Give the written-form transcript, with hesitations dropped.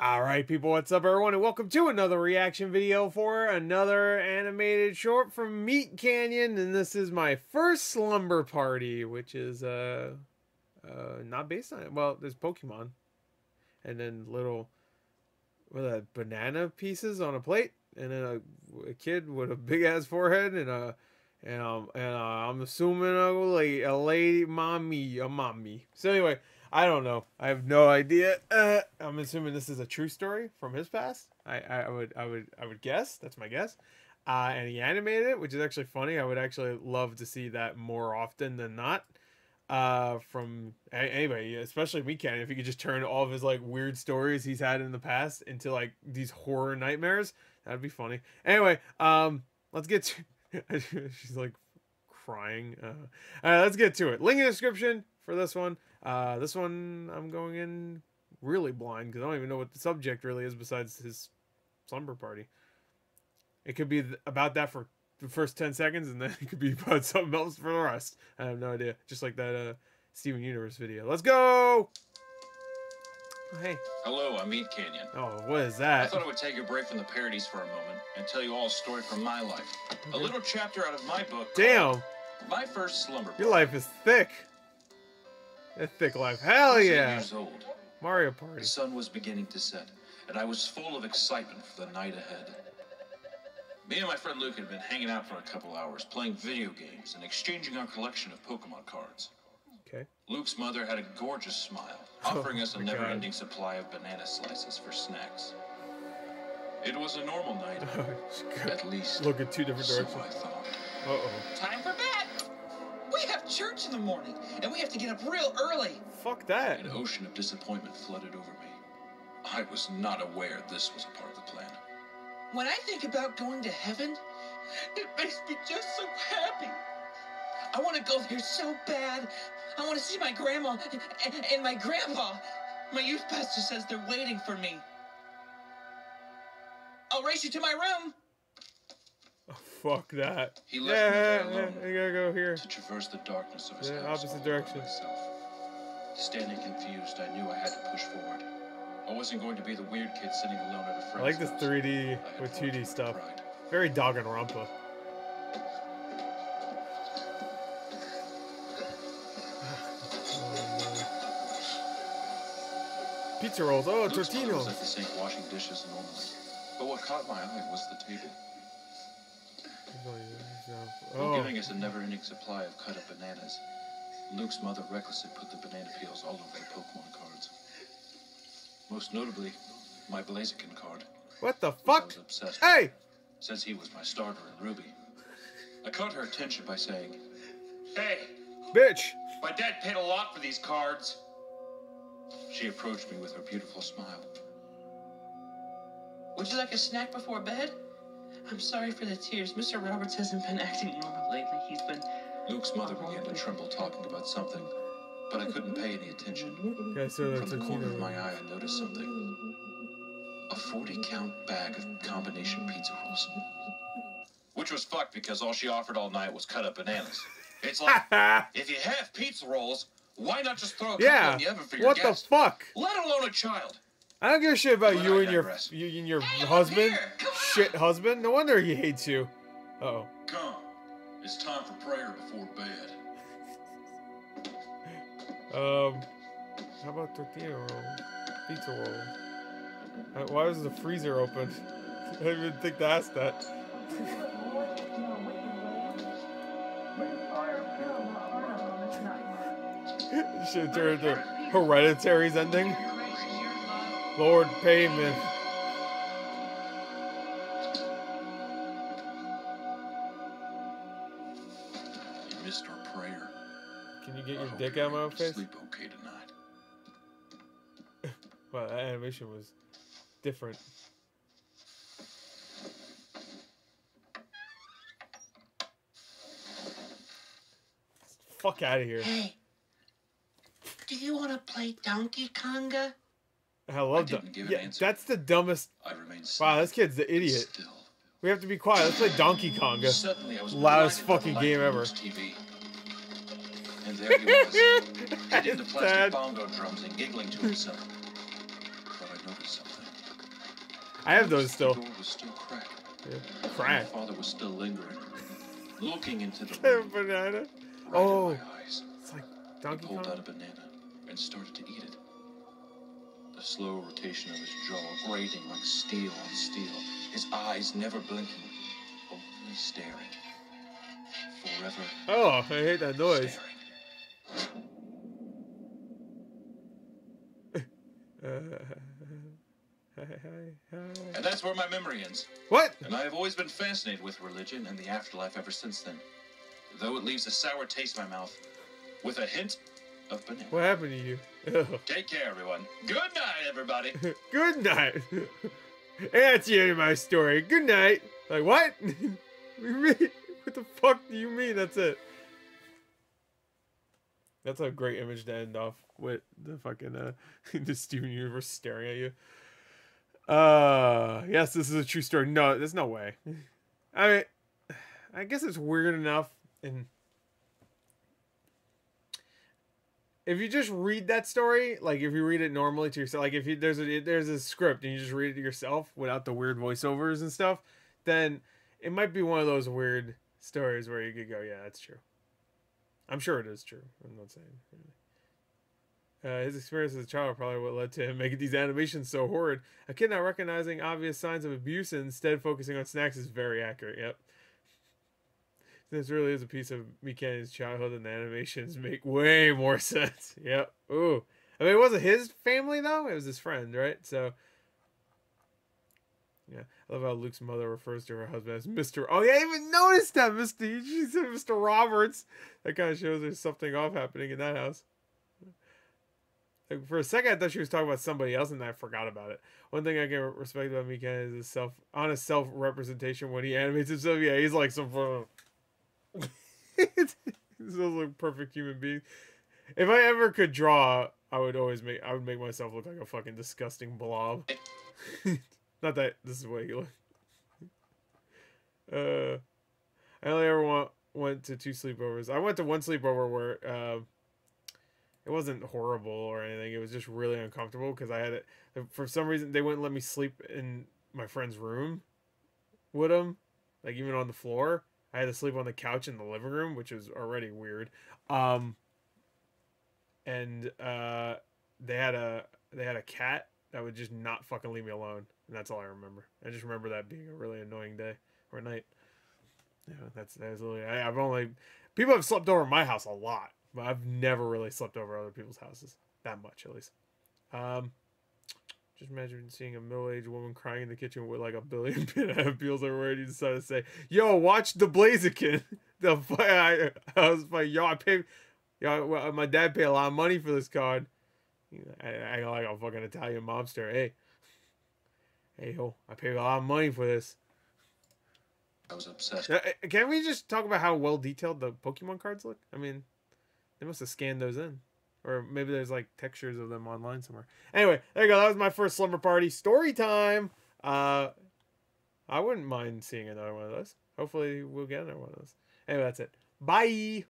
Alright people, what's up everyone, and welcome to another reaction video for another animated short from MeatCanyon, and this is my first Slumber Party, which is not based on it. Well, there's Pokemon, and then little banana pieces on a plate, and then a kid with a big ass forehead, and I'm assuming a lady, a mommy. So anyway, I don't know. I have no idea. I'm assuming this is a true story from his past. I would guess. That's my guess. And he animated it, which is actually funny. I would actually love to see that more often than not. From anybody, especially MeatCanyon, if he could just turn all of his like weird stories he's had in the past into like these horror nightmares, that'd be funny. Anyway, let's get to she's like crying. Let's get to it. Link in the description for this one. This one I'm going in really blind because I don't even know what the subject really is besides his slumber party. It could be about that for the first 10 seconds, and then it could be about something else for the rest. I have no idea. Just like that Steven Universe video. Let's go! Oh, hey. Hello, I'm MeatCanyon. Oh, what is that? I thought I would take a break from the parodies for a moment and tell you all a story from my life. A little chapter out of my book. Damn! My first slumber party. Your life is thick. A thick life. Hell yeah! 8 years old. Mario Party. The sun was beginning to set, and I was full of excitement for the night ahead. Me and my friend Luke had been hanging out for a couple hours, playing video games and exchanging our collection of Pokemon cards. Okay. Luke's mother had a gorgeous smile, offering us a never-ending supply of banana slices for snacks. It was a normal night, at least. Look at two different directions. So I thought. Uh-oh. Time for bed! We have church in the morning, and we have to get up real early. Fuck that. An ocean of disappointment flooded over me. I was not aware this was a part of the plan. When I think about going to heaven, it makes me just so happy. I want to go there so bad. I want to see my grandma and my grandpa. My youth pastor says they're waiting for me. I'll race you to my room. Oh, fuck that. He left me there alone you gotta go here. to traverse the darkness of his house opposite all by direction. myself. Standing confused, I knew I had to push forward. I wasn't going to be the weird kid sitting alone at a friend's I like this house. 3D with 2D stuff. Very Danganronpa. Pizza rolls. Oh, Luke's mother was Tortino. at the sink washing dishes normally, but what caught my eye was the table. While Oh, giving us a never-ending supply of cut-up bananas, Luke's mother recklessly put the banana peels all over the Pokemon cards. Most notably, my Blaziken card. what the I fuck? was obsessed with, Hey! since he was my starter in Ruby. I caught her attention by saying, "Hey, Bitch! my dad paid a lot for these cards." She approached me with her beautiful smile. Would you like a snack before bed? I'm sorry for the tears. Mr. Roberts hasn't been acting normal lately. He's been... Luke's mother began to tremble, talking about something, but I couldn't pay any attention. Okay, so From the the corner of my Tortino. eye, I noticed something. A 40-count bag of combination pizza rolls. Which was fucked because all she offered all night was cut-up bananas. It's like, if you have pizza rolls, why not just throw a couple Yeah, in the oven for your what the guests? fuck? Let alone a child. I don't give a shit about But you I and your digress. husband. here, come on. Shit husband. No wonder he hates you. Uh-oh. Come, it's time for prayer before bed. How about tortilla roll? Pizza roll. Why was the freezer open? I didn't even think to ask that. Should turn into Hereditary's ending. Lord Payment. You missed our prayer. Can you get I your hope dick you're out of my able to face? Sleep okay tonight. Wow, that animation was different. Fuck out of here. Hey, do you want to play Donkey Konga? I love didn't that. give an Yeah, answer. that's the dumbest. I remained Wow, this kid's the idiot. still. We have to be quiet. Let's play Donkey Konga. Suddenly, I was Loudest blinded by the fucking light game from ever. Luke's TV. And there he was, hitting the It's plastic sad. bongo drums and giggling to himself. But I noticed something. I have those still. The door was still cracked. Yeah. My Crack. father was still lingering, looking into the room. Banana. Right Oh, in my eyes. it's like He Donkey pulled Kong. out a banana and started to eat it. The slow rotation of his jaw grating like steel on steel. His eyes never blinking, only staring. Forever Oh, I hate that noise. staring. And that's where my memory ends. What? And I have always been fascinated with religion and the afterlife ever since then. Though it leaves a sour taste in my mouth, with a hint of banana. What happened to you? Ugh. Take care, everyone. Good night, everybody. Good night. And that's the end of my story. Good night. Like, what? What the fuck do you mean? That's it. That's a great image to end off with, the fucking the Steven Universe staring at you. Yes, this is a true story. No, there's no way. I mean, I guess it's weird enough, and if you just read that story, like if you read it normally to yourself, like if you, there's a script and you just read it to yourself without the weird voiceovers and stuff, then it might be one of those weird stories where you could go, yeah, that's true. I'm sure it is true. I'm not saying. His experience as a child probably what led to him making these animations so horrid. A kid not recognizing obvious signs of abuse and instead focusing on snacks is very accurate. Yep. This really is a piece of MeatCanyon's childhood, and the animations make way more sense. Yep. Ooh. I mean, it wasn't his family, though. It was his friend, right? So, yeah. I love how Luke's mother refers to her husband as Mr. Oh, yeah, I even noticed that, Mr. She said Mr. Roberts. That kind of shows there's something off happening in that house. Like, for a second, I thought she was talking about somebody else, and I forgot about it. One thing I can respect about MeatCanyon is his honest self-representation when he animates himself. Yeah, he's like some... He's like a perfect human being. If I ever could draw, I would make myself look like a fucking disgusting blob. Not that this is what he looked. I only ever went to 2 sleepovers. I went to 1 sleepover where it wasn't horrible or anything. It was just really uncomfortable because I had it. For some reason, they wouldn't let me sleep in my friend's room with him, like even on the floor. I had to sleep on the couch in the living room, which was already weird. And they had a cat that would just not fucking leave me alone, and that's all I remember. I just remember that being a really annoying day or night. Yeah, that's literally. I've only people have slept over at my house a lot, but I've never really slept over other people's houses that much, at least. Just imagine seeing a middle-aged woman crying in the kitchen with like a billion banana peels everywhere, and you decide to say, "Yo, watch the Blaziken." I was like, "Yo, my dad paid a lot of money for this card." I like a fucking Italian mobster. Hey, yo, I paid a lot of money for this. I was obsessed. Can we just talk about how well detailed the Pokemon cards look? I mean, they must have scanned those in. Or maybe there's like textures of them online somewhere. Anyway, there you go. That was my first slumber party story time. I wouldn't mind seeing another one of those. Hopefully we'll get another one of those. Anyway, that's it. Bye.